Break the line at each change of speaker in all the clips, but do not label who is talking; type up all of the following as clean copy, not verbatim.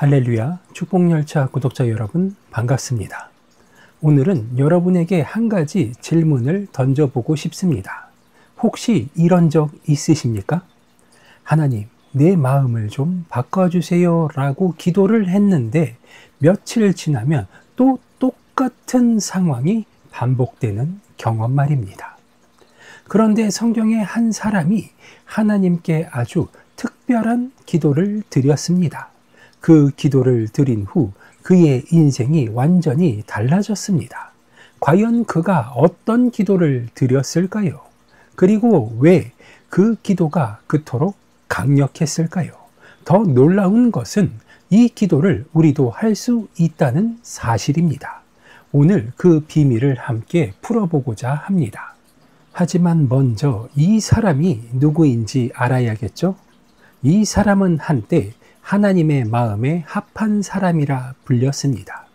할렐루야, 축복열차 구독자 여러분 반갑습니다. 오늘은 여러분에게 한 가지 질문을 던져보고 싶습니다. 혹시 이런 적 있으십니까? 하나님, 내 마음을 좀 바꿔주세요 라고 기도를 했는데 며칠 지나면 또 똑같은 상황이 반복되는 경험 말입니다. 그런데 성경의 한 사람이 하나님께 아주 특별한 기도를 드렸습니다. 그 기도를 드린 후 그의 인생이 완전히 달라졌습니다. 과연 그가 어떤 기도를 드렸을까요? 그리고 왜 그 기도가 그토록 강력했을까요? 더 놀라운 것은 이 기도를 우리도 할 수 있다는 사실입니다. 오늘 그 비밀을 함께 풀어보고자 합니다. 하지만 먼저 이 사람이 누구인지 알아야겠죠? 이 사람은 한때 하나님의 마음에 합한 사람이라 불렸습니다.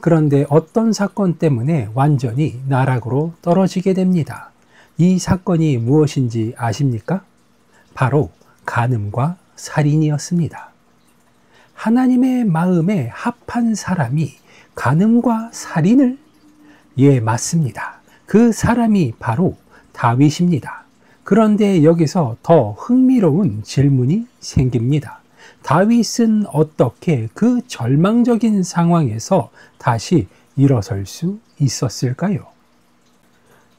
그런데 어떤 사건 때문에 완전히 나락으로 떨어지게 됩니다. 이 사건이 무엇인지 아십니까? 바로 간음과 살인이었습니다. 하나님의 마음에 합한 사람이 간음과 살인을? 예, 맞습니다. 그 사람이 바로 다윗입니다. 그런데 여기서 더 흥미로운 질문이 생깁니다. 다윗은 어떻게 그 절망적인 상황에서 다시 일어설 수 있었을까요?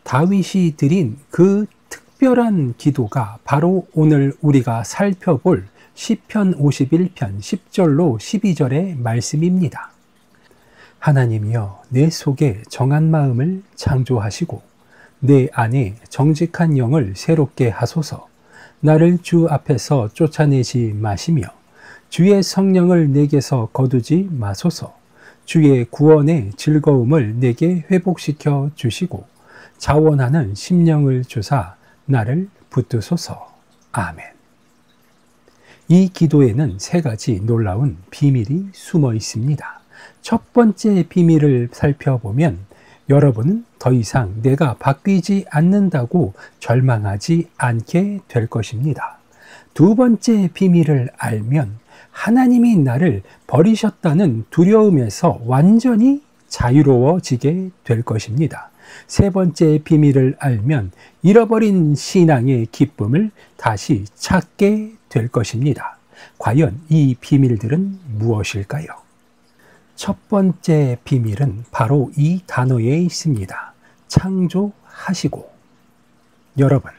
다윗이 드린 그 특별한 기도가 바로 오늘 우리가 살펴볼 시편 51편 10절로 12절의 말씀입니다. 하나님이여, 내 속에 정한 마음을 창조하시고 내 안에 정직한 영을 새롭게 하소서. 나를 주 앞에서 쫓아내지 마시며 주의 성령을 내게서 거두지 마소서. 주의 구원의 즐거움을 내게 회복시켜 주시고 자원하는 심령을 주사 나를 붙드소서. 아멘. 이 기도에는 세 가지 놀라운 비밀이 숨어 있습니다. 첫 번째 비밀을 살펴보면 여러분은 더 이상 내가 바뀌지 않는다고 절망하지 않게 될 것입니다. 두 번째 비밀을 알면 하나님이 나를 버리셨다는 두려움에서 완전히 자유로워지게 될 것입니다. 세 번째 비밀을 알면 잃어버린 신앙의 기쁨을 다시 찾게 될 것입니다. 과연 이 비밀들은 무엇일까요? 첫 번째 비밀은 바로 이 단어에 있습니다. 창조하시고. 여러분,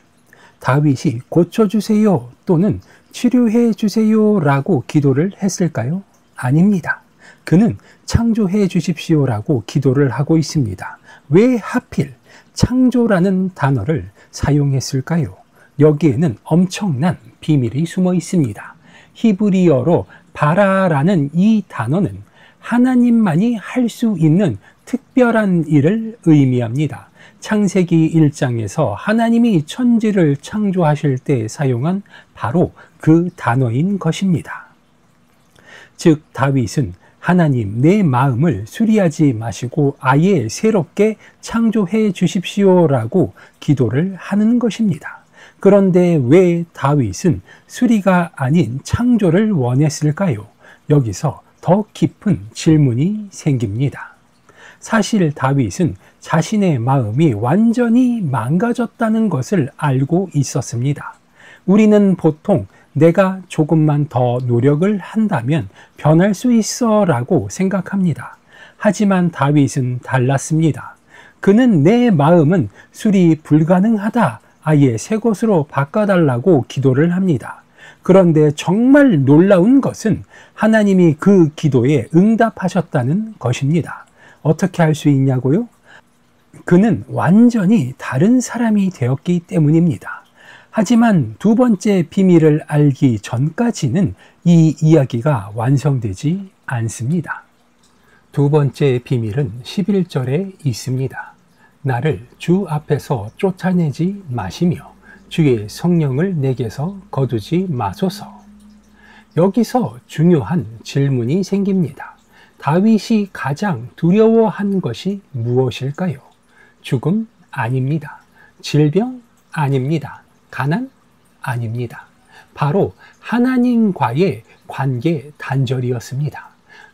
다윗이 고쳐주세요 또는 치료해 주세요 라고 기도를 했을까요? 아닙니다. 그는 창조해 주십시오라고 기도를 하고 있습니다. 왜 하필 창조라는 단어를 사용했을까요? 여기에는 엄청난 비밀이 숨어 있습니다. 히브리어로 바라라는 이 단어는 하나님만이 할 수 있는 특별한 일을 의미합니다. 창세기 1장에서 하나님이 천지를 창조하실 때 사용한 바로 그 단어인 것입니다. 즉 다윗은 하나님, 내 마음을 수리하지 마시고 아예 새롭게 창조해 주십시오라고 기도를 하는 것입니다. 그런데 왜 다윗은 수리가 아닌 창조를 원했을까요? 여기서 더 깊은 질문이 생깁니다. 사실 다윗은 자신의 마음이 완전히 망가졌다는 것을 알고 있었습니다. 우리는 보통 내가 조금만 더 노력을 한다면 변할 수 있어 라고 생각합니다. 하지만 다윗은 달랐습니다. 그는 내 마음은 수리 불가능하다, 아예 새 것으로 바꿔달라고 기도를 합니다. 그런데 정말 놀라운 것은 하나님이 그 기도에 응답하셨다는 것입니다. 어떻게 할 수 있냐고요? 그는 완전히 다른 사람이 되었기 때문입니다. 하지만 두 번째 비밀을 알기 전까지는 이 이야기가 완성되지 않습니다. 두 번째 비밀은 11절에 있습니다. 나를 주 앞에서 쫓아내지 마시며 주의 성령을 내게서 거두지 마소서. 여기서 중요한 질문이 생깁니다. 다윗이 가장 두려워한 것이 무엇일까요? 죽음? 아닙니다. 질병? 아닙니다. 가난? 아닙니다. 바로 하나님과의 관계 단절이었습니다.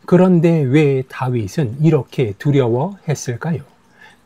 그런데 왜 다윗은 이렇게 두려워했을까요?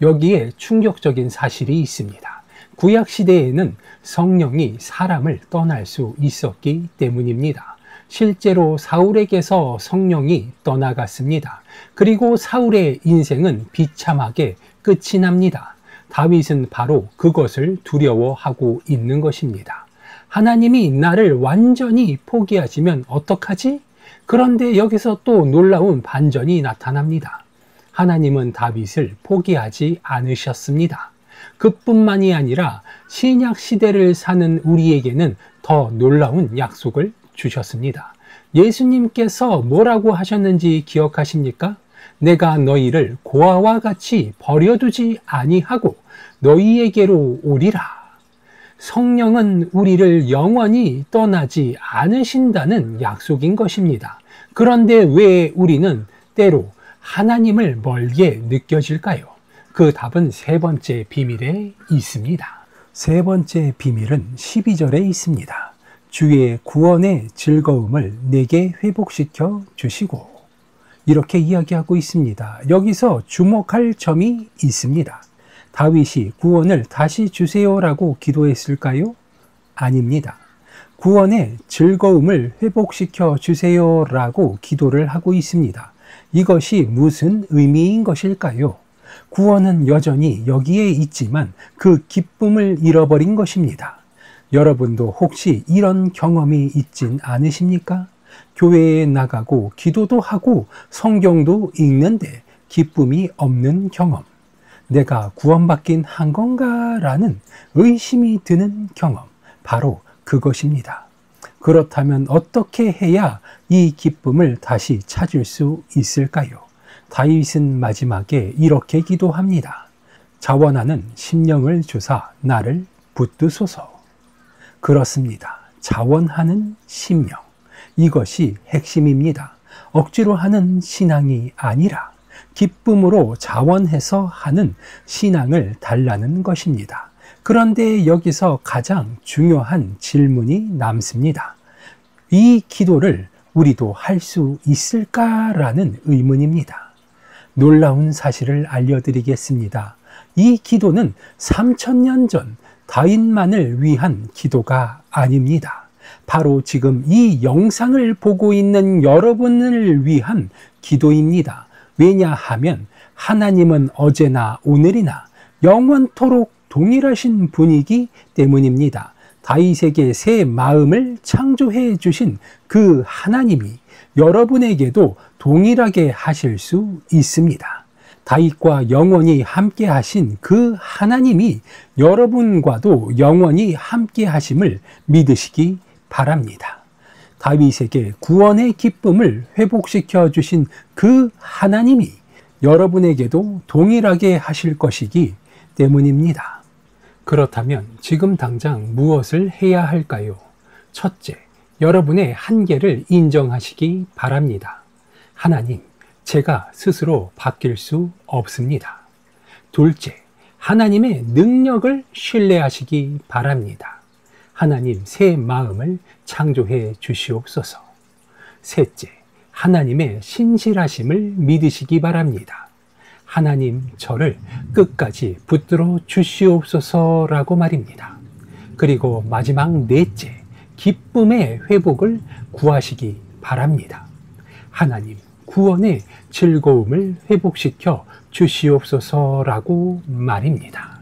여기에 충격적인 사실이 있습니다. 구약 시대에는 성령이 사람을 떠날 수 있었기 때문입니다. 실제로 사울에게서 성령이 떠나갔습니다. 그리고 사울의 인생은 비참하게 끝이 납니다. 다윗은 바로 그것을 두려워하고 있는 것입니다. 하나님이 나를 완전히 포기하시면 어떡하지? 그런데 여기서 또 놀라운 반전이 나타납니다. 하나님은 다윗을 포기하지 않으셨습니다. 그뿐만이 아니라 신약 시대를 사는 우리에게는 더 놀라운 약속을 주셨습니다. 예수님께서 뭐라고 하셨는지 기억하십니까? 내가 너희를 고아와 같이 버려두지 아니하고 너희에게로 오리라. 성령은 우리를 영원히 떠나지 않으신다는 약속인 것입니다. 그런데 왜 우리는 때로 하나님을 멀게 느껴질까요? 그 답은 세 번째 비밀에 있습니다. 세 번째 비밀은 12절에 있습니다. 주의 구원의 즐거움을 내게 회복시켜 주시고, 이렇게 이야기하고 있습니다. 여기서 주목할 점이 있습니다. 다윗이 구원을 다시 주세요라고 기도했을까요? 아닙니다. 구원의 즐거움을 회복시켜 주세요라고 기도를 하고 있습니다. 이것이 무슨 의미인 것일까요? 구원은 여전히 여기에 있지만 그 기쁨을 잃어버린 것입니다. 여러분도 혹시 이런 경험이 있진 않으십니까? 교회에 나가고 기도도 하고 성경도 읽는데 기쁨이 없는 경험. 내가 구원받긴 한 건가? 라는 의심이 드는 경험. 바로 그것입니다. 그렇다면 어떻게 해야 이 기쁨을 다시 찾을 수 있을까요? 다윗은 마지막에 이렇게 기도합니다. 자원하는 심령을 주사 나를 붙드소서. 그렇습니다. 자원하는 심령. 이것이 핵심입니다. 억지로 하는 신앙이 아니라 기쁨으로 자원해서 하는 신앙을 달라는 것입니다. 그런데 여기서 가장 중요한 질문이 남습니다. 이 기도를 우리도 할 수 있을까라는 의문입니다. 놀라운 사실을 알려드리겠습니다. 이 기도는 3000년 전 다윗만을 위한 기도가 아닙니다. 바로 지금 이 영상을 보고 있는 여러분을 위한 기도입니다. 왜냐하면 하나님은 어제나 오늘이나 영원토록 동일하신 분이기 때문입니다. 다윗에게 새 마음을 창조해 주신 그 하나님이 여러분에게도 동일하게 하실 수 있습니다. 다윗과 영원히 함께 하신 그 하나님이 여러분과도 영원히 함께 하심을 믿으시기 바랍니다. 다윗에게 구원의 기쁨을 회복시켜 주신 그 하나님이 여러분에게도 동일하게 하실 것이기 때문입니다. 그렇다면 지금 당장 무엇을 해야 할까요? 첫째, 여러분의 한계를 인정하시기 바랍니다. 하나님, 제가 스스로 바뀔 수 없습니다. 둘째, 하나님의 능력을 신뢰하시기 바랍니다. 하나님 새 마음을 창조해 주시옵소서. 셋째, 하나님의 신실하심을 믿으시기 바랍니다. 하나님 저를 끝까지 붙들어 주시옵소서라고 말입니다. 그리고 마지막 넷째, 기쁨의 회복을 구하시기 바랍니다. 하나님 구원의 즐거움을 회복시켜 주시옵소서라고 말입니다.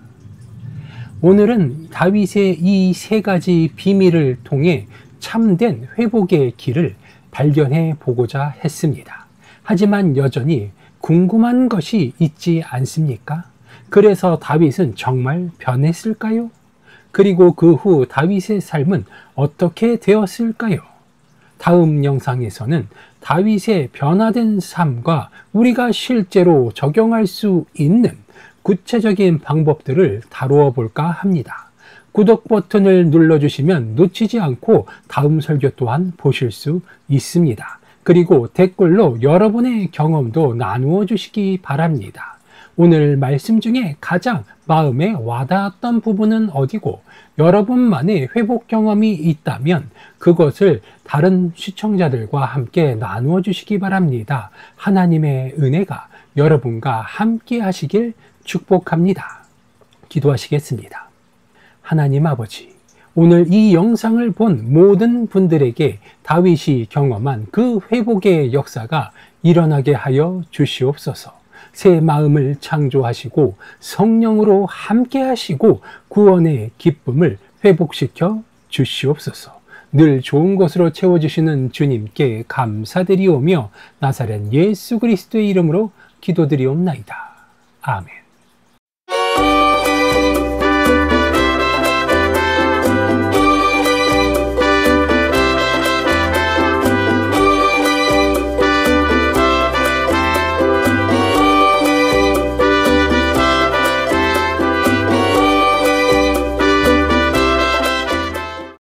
오늘은 다윗의 이 세 가지 비밀을 통해 참된 회복의 길을 발견해 보고자 했습니다. 하지만 여전히 궁금한 것이 있지 않습니까? 그래서 다윗은 정말 변했을까요? 그리고 그 후 다윗의 삶은 어떻게 되었을까요? 다음 영상에서는 다윗의 변화된 삶과 우리가 실제로 적용할 수 있는 구체적인 방법들을 다루어 볼까 합니다. 구독 버튼을 눌러주시면 놓치지 않고 다음 설교 또한 보실 수 있습니다. 그리고 댓글로 여러분의 경험도 나누어 주시기 바랍니다. 오늘 말씀 중에 가장 마음에 와닿았던 부분은 어디고, 여러분만의 회복 경험이 있다면 그것을 다른 시청자들과 함께 나누어 주시기 바랍니다. 하나님의 은혜가 여러분과 함께 하시길 축복합니다. 기도하시겠습니다. 하나님 아버지, 오늘 이 영상을 본 모든 분들에게 다윗이 경험한 그 회복의 역사가 일어나게 하여 주시옵소서. 새 마음을 창조하시고 성령으로 함께 하시고 구원의 기쁨을 회복시켜 주시옵소서. 늘 좋은 것으로 채워주시는 주님께 감사드리오며 나사렛 예수 그리스도의 이름으로 기도드리옵나이다. 아멘.